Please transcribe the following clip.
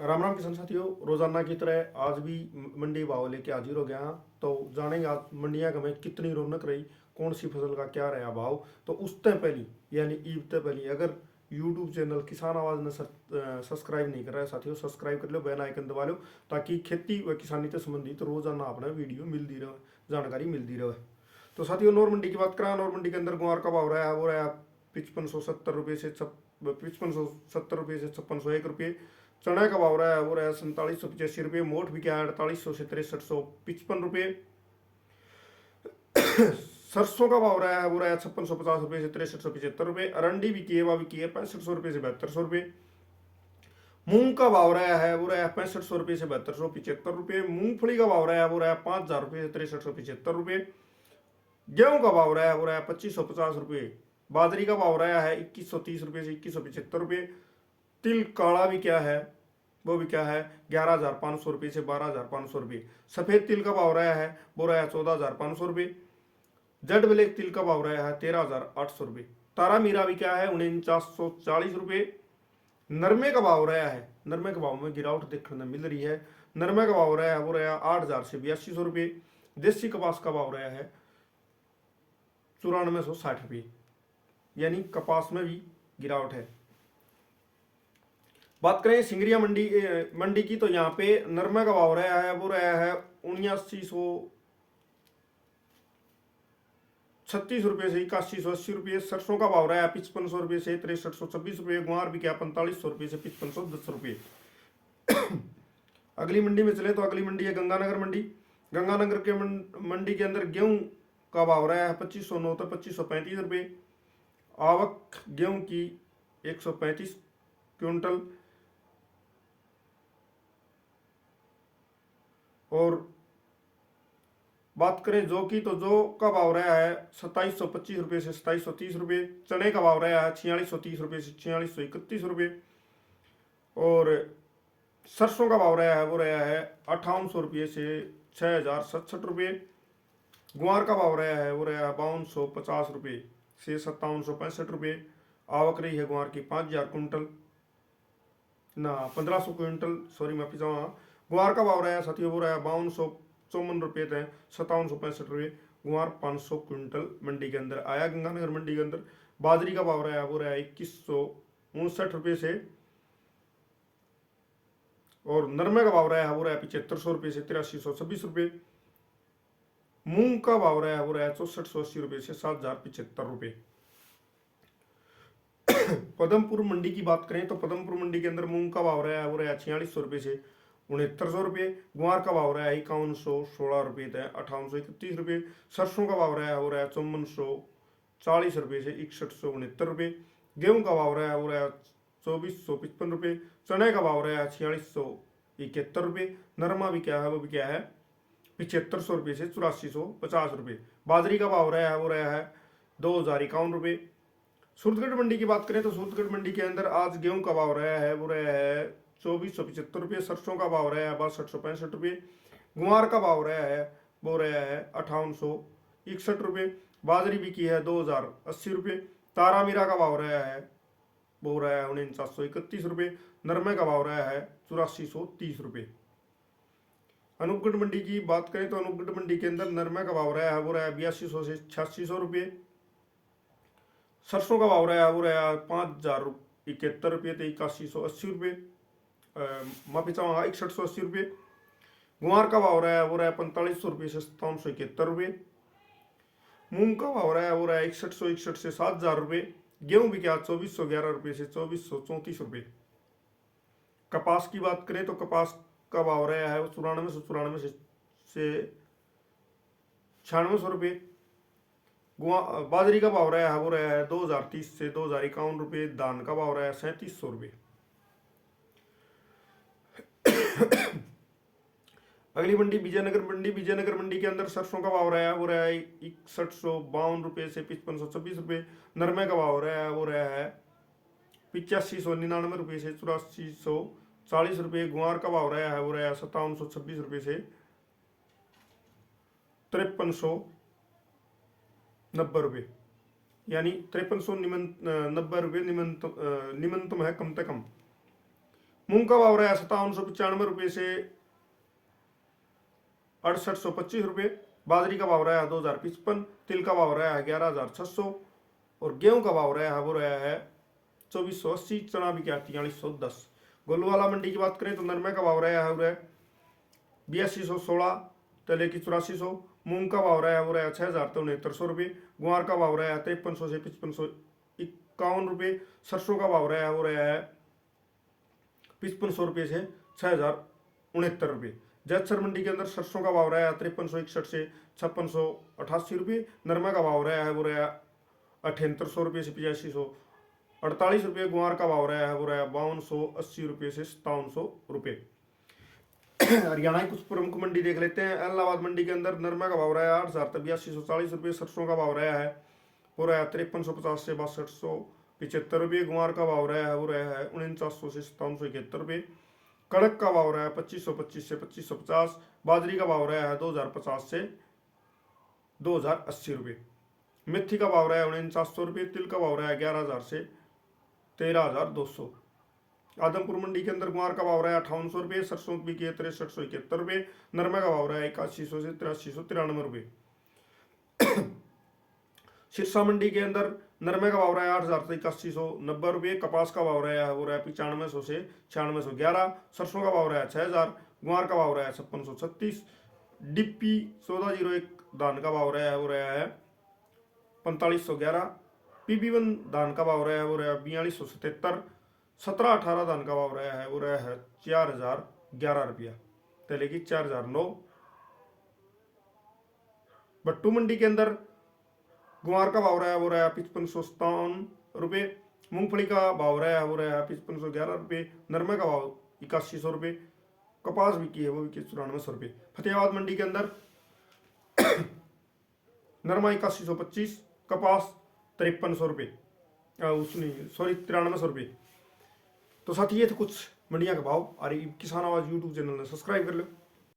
राम राम किसान साथियों, रोजाना की तरह आज भी मंडी भाव लेके हाजिर हो गया हाँ। तो जानेंगे आज मंडियां में कितनी रौनक रही, कौन सी फसल का क्या रहा भाव। तो उससे पहले यानी ईद से पहले अगर यूट्यूब चैनल किसान आवाज ने सब्सक्राइब नहीं कर रहा है साथियों, सब्सक्राइब कर लो, बेल आइकन दबा लो, ताकि खेती व किसानी से संबंधित रोजाना अपना वीडियो मिलती रहे, जानकारी मिलती रहे। तो साथियों, नौर मंडी की बात करें, नौर मंडी के अंदर गुआर का भाव रहा है वो रहा 5570 रुपये से 5570 रुपये से 5601 रुपये। चना का भाव रहा है वो रहा 4785 रुपये। मोठ भी क्या है 4800 से 6355 रुपये। सरसों का भाव रहा है वो रहा 5650 रुपये से 6375 रुपये। अरंडी भी की है, वह भी की है 6500 रुपये से 7200 रुपये। मूंग का भाव रहा है वो रहा 6500 रुपये से 7275 रुपये। मूंगफली का भाव रहा है वो रहा 5000 रुपये से 6375 रुपये। गेहूं का भाव रहा है वो रहा 2550 रुपये। बाजरी का भाव रहा है 2130 रुपये से 2175 रुपये। तिल काला भी क्या है, वो भी क्या है 11,500 रुपये से 12,500 रुपये। सफेद तिल का भाव रहा है वो रहा 14,500 रुपये। जेड ब्लैक तिल का भाव रहा है 13,800 रुपये। तारा मीरा भी क्या है 4940 रुपये। नरमे का भाव रहा है, नरमे के भाव में गिरावट देखने मिल रही है। नरमे का भाव रहा है वो रहा 8,000 से 8200 रुपये। देसी कपास का भाव रहा है 9460 रुपये, यानी कपास में भी गिरावट है। बात करें सिंगरिया मंडी की, तो यहाँ पे नरमे का भाव रहा है वो रहा है 7936 रुपये से 8180 रुपये। सरसों का भाव रहा है 5500 रुपये से 6326 रुपये। गुआर भी क्या 4500 रुपये से 5510 रुपये। अगली मंडी में चले तो अगली मंडी है गंगानगर मंडी। गंगानगर के मंडी के अंदर गेहूं का भाव रहा है 2509 तो 2535 रुपये। आवक गेहूं की 135 क्विंटल। और बात करें जौ की, तो जौ का भाव रहा है 2725 रुपये से 2730 रुपये। चने का भाव रहा है 4630 रुपये से 4631 रुपये। और सरसों का भाव रहा है वो रहा है 5800 रुपये से 6067 रुपये। गुआर का भाव रहा है वो रहा है 5250 रुपये से 5765 रुपये। आवक रही है गुआर की 5000 कुंटल ना 1500 क्विंटल, सॉरी माफी चाहूँगा। गुआर का भाव रहा है साथियों वो रहा है 5254 रुपये थे 5765 रुपये। गुआर 500 क्विंटल मंडी के अंदर आया गंगानगर मंडी के अंदर। बाजरी का भाव रहा है वो रहा 2159 रुपये से। और नरमे का भाव रहा है वो रहा 7500 रुपये से 8326 रुपये। मूंग का भाव रहा है वो रहा 6480 रुपये से 7075 रुपये। पदमपुर मंडी की बात करें तो पदमपुर मंडी के अंदर मूंग का भाव रहा है वो रहा 4600 रुपये से 6900 रुपये। गुआर का भाव रहा है 5116 रुपये थे 5831 रुपये। सरसों का भाव रहा है वो रहा 5440 रुपये से 6169 रुपये। गेहूं का भाव रहा है वो रहा 2455 रुपये। चने का भाव रहा है 4671 रुपये। नरमा भी क्या है वो भी क्या है 7500 रुपये से 8450 रुपये। बाजरी का भाव रहा है वो रहा है 2051 रुपये। सूरतगढ़ मंडी की बात करें तो सूरतगढ़ मंडी के अंदर आज गेहूं का भाव रहा है वो रहा है 2475 रुपये। सरसों का भाव रहा है 6265 रुपये। गुआर का भाव रहा है वो रहा है 5861 रुपये। बाजरी बिकी है 2080 रुपये। तारा मीरा का भाव रहा है वो रहा है 4931 रुपये। नरमे का भाव रहा है 8430 रुपये। अनूपगढ़ मंडी की बात करें तो अनूपगढ़ मंडी के अंदर नरमे का भाव रहा है वो रहा है 8200 से 8600 रुपये। सरसों का भाव रहा है वो रहा 5071 रुपये तो 8180 रुपये, माफी चाहूँगा 6180 रुपये। गुआर का भाव रहा है वो रहा 4500 रुपये से 5771 रुपये। मूंग का भाव रहा है वो रहा 6161 से 7000 रुपये। गेहूं भी क्या 2411 रुपये से 2434 रुपये। कपास की बात करें तो कपास का भाव रहा है 94 से 9600 रुपये। बाजरी का भाव रहा है वो रहा है 2030 से 2051 रुपये। धान का भाव रहा है 3700 रुपये। अगली मंडी विजयनगर मंडी के अंदर सरसों का भाव रहा है वो रहा है 6152 रुपये से 5526 रुपये। नरमे का भाव रहा है वो रहा है 8599 रुपये से 8440 रुपये। गुआर का भाव रहा है वो रहा है 5726 रुपये से 5390 रुपये, यानी 5390 रुपये निम्नतम है कम से कम। मूंग का भाव रहा है 5795 से 6825 रुपये। बाजरी का भाव रहा है 2055। तिल का भाव रहा है 11600 और गेहूं का भाव रहा है वो रहा है 2480। चना भी क्या 4310। गोलूवाला मंडी की बात करें तो नरमे का भाव रहा है 8216, तले की 8400। मूंग का भाव रहा है वो रहा है 6000 तो 6900 रुपये। गुआर का भाव रहा है 5300 से 5551 रुपये। सरसों का भाव रहा है वो रहा है 5500 रुपये से 6069 रुपये। जैतसर मंडी के अंदर सरसों का भाव रहा है 5361 से 5688 रुपये। नरमा का भाव रहा है वो रहा है 7800 रुपये से 8548 रुपये। गुआर का भाव रहा है वो रहा है 5280 रुपये से 5700 रुपये। हरियाणा की कुछ प्रमुख मंडी देख लेते हैं। इलाहाबाद मंडी के अंदर नरमा का भाव रहा है 8840 सरसों का भाव रहा है वो रहा है 5350 से 6275 रुपये। गुआर का भाव रहा है वो रहा है 4900 से 5771 रुपये। कड़क का भाव रहा है 2525 से 2550। बाजरी का भाव रहा है 2050 से 2080 रुपये। मेथी का भाव रहा है 4900 रुपये। तिल का भाव रहा है 11000 से 13200। आदमपुर मंडी के अंदर गुआर का भाव रहा है 5800 रुपये। सरसों की 6371 रुपये। नरमा का भाव रहा है 8100 से 8393 रुपये। सिरसा मंडी के अंदर नरमे का भाव रहा है 8000 से 8190 रुपये। कपास का भाव रहा है वो रहा है 9500 से 9611। सरसों का भाव रहा है 6000। गुआर का भाव रहा है 5636। डिप्पी 1401 धान का भाव रहा है वो रहा है 4511। PB1 धान का भाव रहा है वो रहा है 4277। 1718 धान का भाव रहा है वो रहा है 4011 रुपया, तले की 4009। बट्टू मंडी के अंदर गुआर का भाव रहा है वो रहा है 5557 रुपये। मूंगफली का भाव रहा है वो रहा है 5511 रुपये। नरमे का भाव 8100 रुपये। कपास बिकी है वो बिकी 9400 रुपये। फतेहाबाद मंडी के अंदर नरमा 8125, कपास 5300 रुपये, उसने सॉरी 9300 रुपये। तो साथ ये थे कुछ मंडिया के भाव। और किसान आवाज यूट्यूब चैनल ने सब्सक्राइब कर लो।